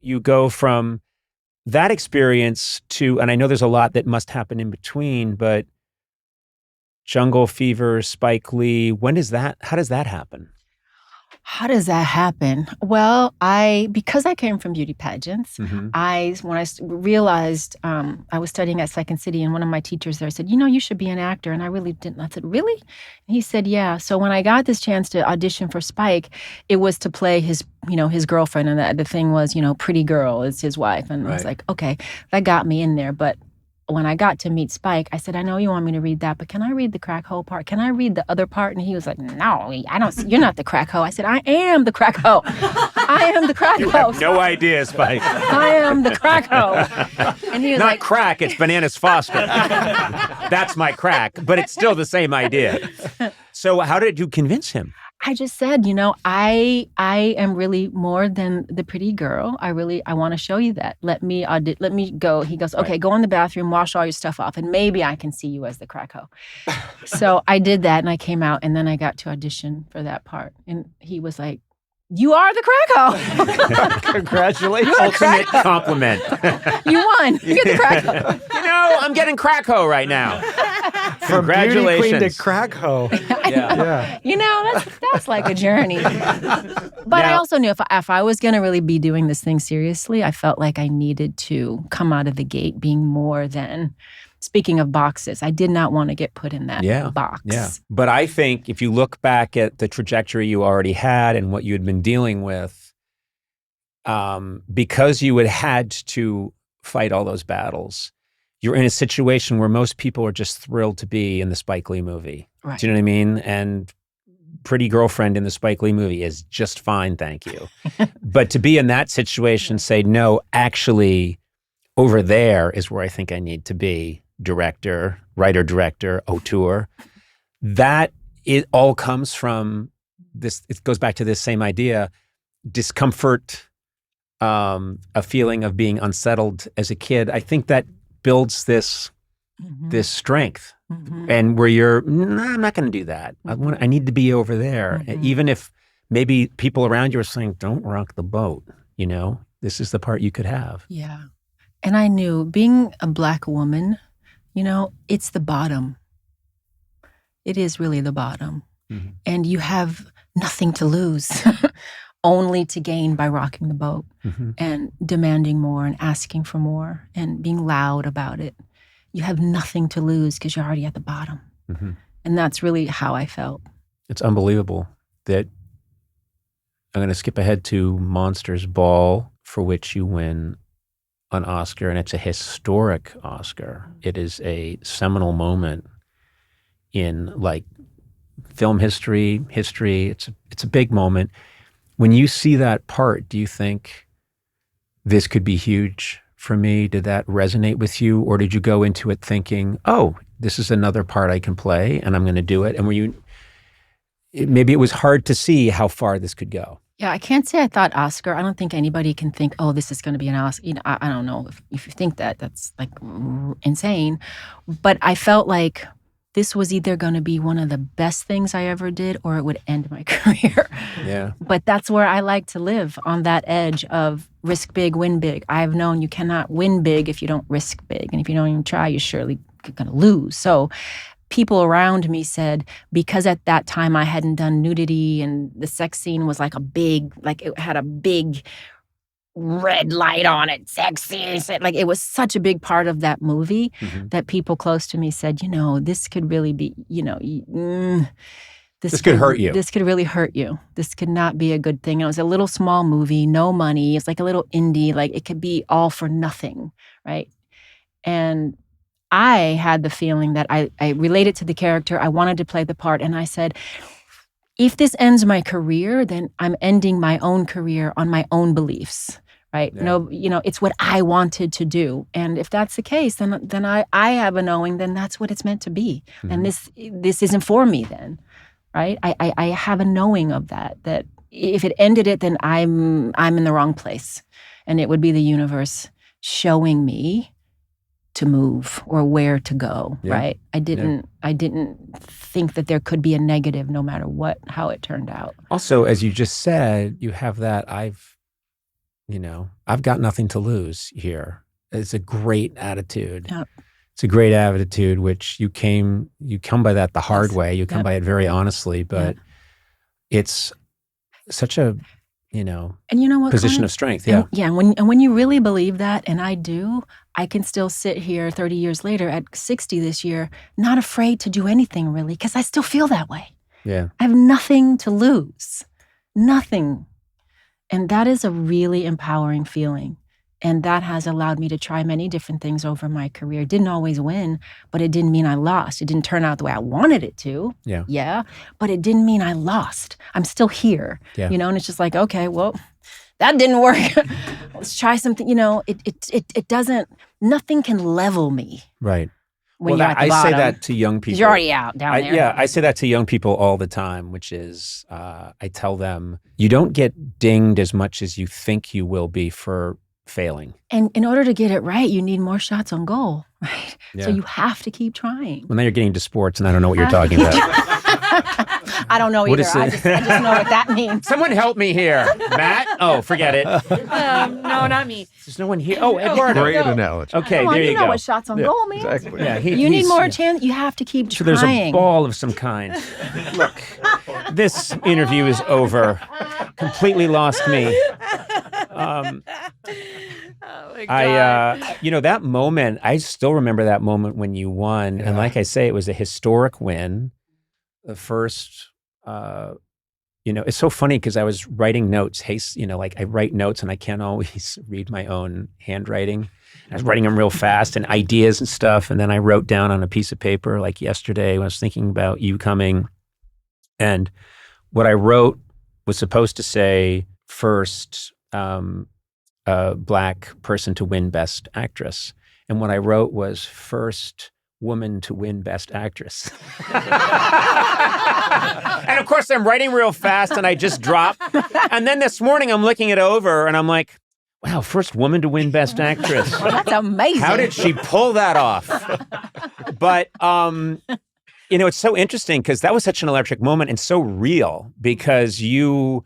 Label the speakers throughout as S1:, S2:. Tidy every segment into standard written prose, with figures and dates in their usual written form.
S1: you go from that experience to, and I know there's a lot that must happen in between, but Jungle Fever, Spike Lee, how does that happen?
S2: How does that happen? Well, because I came from beauty pageants, when I realized I was studying at Second City, and one of my teachers there said, you should be an actor. And I really didn't. I said, really? And he said, yeah. So when I got this chance to audition for Spike, it was to play his girlfriend. And the thing was, pretty girl is his wife. And I was like, okay, that got me in there. But when I got to meet Spike, I said, I know you want me to read that, but can I read the crack hoe part? Can I read the other part? And he was like, no, you're not the crack hoe. I said, I am the crack hoe. I am the crack hoe.
S1: You have no idea, Spike.
S2: I am the crack hoe. And he was
S1: not crack, it's Bananas Foster. That's my crack, but it's still the same idea. So how did you convince him?
S2: I just said, I am really more than the pretty girl. I want to show you that. Let me go. He goes, okay, go in the bathroom, wash all your stuff off, and maybe I can see you as the crack hoe. So I did that, and I came out, and then I got to audition for that part. And he was like, you are the crack hoe.
S1: Congratulations. Ultimate compliment.
S2: You won. You're the crack hoe.
S1: I'm getting crack hoe right now.
S3: From
S1: Congratulations.
S3: beauty queen to crack hoe.
S1: Yeah.
S2: That's like a journey. But I also knew if I was going to really be doing this thing seriously, I felt like I needed to come out of the gate being more than, speaking of boxes, I did not want to get put in that box.
S1: Yeah. But I think if you look back at the trajectory you already had and what you had been dealing with, because you had to fight all those battles, you're in a situation where most people are just thrilled to be in the Spike Lee movie.
S2: Right.
S1: Do you know what I mean? And pretty girlfriend in the Spike Lee movie is just fine, thank you. But to be in that situation, say, no, actually, over there is where I think I need to be. Writer-director, auteur. That it all comes from this, it goes back to this same idea, discomfort, a feeling of being unsettled as a kid. I think that builds this strength, and where I'm not going to do that. I need to be over there, even if maybe people around you are saying, "Don't rock the boat." This is the part you could have.
S2: Yeah, and I knew being a Black woman, it's the bottom. It is really the bottom, and you have nothing to lose. Only to gain by rocking the boat and demanding more and asking for more and being loud about it. You have nothing to lose because you're already at the bottom. And that's really how I felt.
S1: It's unbelievable that I'm going to skip ahead to Monsters Ball, for which you win an Oscar, and it's a historic Oscar. It is a seminal moment in film history. It's a big moment. When you see that part, do you think this could be huge for me? Did that resonate with you? Or did you go into it thinking, oh, this is another part I can play and I'm going to do it? And maybe it was hard to see how far this could go.
S2: Yeah, I can't say I thought Oscar. I don't think anybody can think, oh, this is going to be an Oscar. I don't know if you think that. That's like insane. But I felt like this was either going to be one of the best things I ever did or it would end my career.
S1: Yeah.
S2: But that's where I like to live, on that edge of risk big, win big. I've known you cannot win big if you don't risk big. And if you don't even try, you're surely going to lose. So people around me said, because at that time I hadn't done nudity and the sex scene was it had a big red light on it, sexy. It was such a big part of that movie that people close to me said, this could really be, this
S1: could hurt you.
S2: This could really hurt you. This could not be a good thing. And it was a little small movie, no money. It's like a little indie, it could be all for nothing, right? And I had the feeling that I related to the character. I wanted to play the part. And I said, if this ends my career, then I'm ending my own career on my own beliefs, right? Yeah. No, it's what I wanted to do. And if that's the case, then I have a knowing, then that's what it's meant to be. And this isn't for me then, right? I have a knowing of that if it ended it, then I'm in the wrong place. And it would be the universe showing me to move or where to go, right? I didn't think that there could be a negative no matter how it turned out.
S1: Also, as you just said, you have that I've got nothing to lose here. It's a great attitude.
S2: Yep.
S1: It's a great attitude, which you come by that the hard way. You come by it very honestly, but it's such a,
S2: and you know what,
S1: position
S2: Conan?
S1: of strength. Yeah.
S2: And when you really believe that, and I do, I can still sit here 30 years later at 60 this year, not afraid to do anything really, because I still feel that way.
S1: Yeah.
S2: I have nothing to lose. Nothing. And that is a really empowering feeling. And that has allowed me to try many different things over my career. Didn't always win, but it didn't mean I lost. It didn't turn out the way I wanted it to.
S1: Yeah.
S2: Yeah. But it didn't mean I lost. I'm still here.
S1: Yeah.
S2: And it's just like, okay, well, that didn't work. Let's try something. It doesn't, nothing can level me.
S1: Right.
S2: When you're at the bottom.
S1: I say that to young people.
S2: 'Cause you're already out down there.
S1: Yeah, I say that to young people all the time, which is I tell them, you don't get dinged as much as you think you will be for failing.
S2: And in order to get it right, you need more shots on goal, right?
S1: Yeah.
S2: So you have to keep trying.
S1: Well, now you're getting to sports, and I don't know what you're talking about.
S2: I don't know
S1: What
S2: either.
S1: is
S2: I
S1: it?
S2: just know what that means.
S1: Someone help me here. Matt? Oh, forget it.
S4: No, not me.
S1: There's no one here. Oh, Eduardo.
S3: Great analogy.
S1: Okay,
S2: Come on,
S1: there
S2: you
S1: you
S2: know
S1: go.
S2: what shots on goal means.
S3: Exactly.
S1: Yeah,
S2: You need more chance. You have to keep
S1: So
S2: trying.
S1: there's a ball of some kind. Look, this interview is over. Completely lost me.
S4: Oh my God.
S1: That moment, I still remember that moment when you won. And like I say, it was a historic win. The first, it's so funny because I was writing notes. I write notes and I can't always read my own handwriting. I was writing them real fast and ideas and stuff. And then I wrote down on a piece of paper like yesterday when I was thinking about you coming. And what I wrote was supposed to say first, Black person to win Best Actress. And what I wrote was first woman to win Best Actress. And of course, I'm writing real fast and I just drop. And then this morning, I'm looking it over and I'm like, wow, first woman to win Best Actress.
S2: That's amazing.
S1: How did she pull that off? But, it's so interesting because that was such an electric moment and so real because you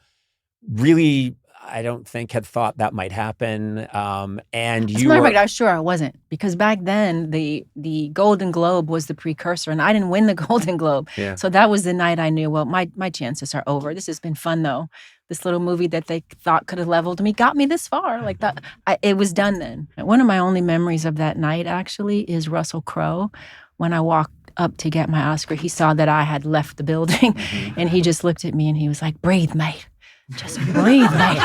S1: really, I don't think, had thought that might happen. And
S2: As a
S1: you
S2: matter of
S1: were...
S2: fact, I was sure I wasn't, because back then the Golden Globe was the precursor, and I didn't win the Golden Globe.
S1: Yeah.
S2: So that was the night I knew, well, my chances are over. This has been fun though. This little movie that they thought could have leveled me got me this far. Like that, it was done then. One of my only memories of that night actually is Russell Crowe. When I walked up to get my Oscar, he saw that I had left the building, and he just looked at me and he was like, "Breathe, mate. Just breathe, mate.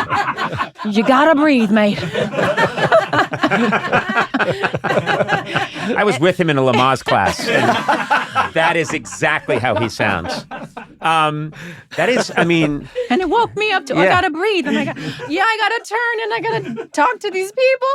S2: You gotta breathe, mate."
S1: I was with him in a Lamaze class. And that is exactly how he sounds. And
S2: it woke me up to, I
S1: Yeah.
S2: gotta breathe. And I gotta turn and I gotta talk to these people.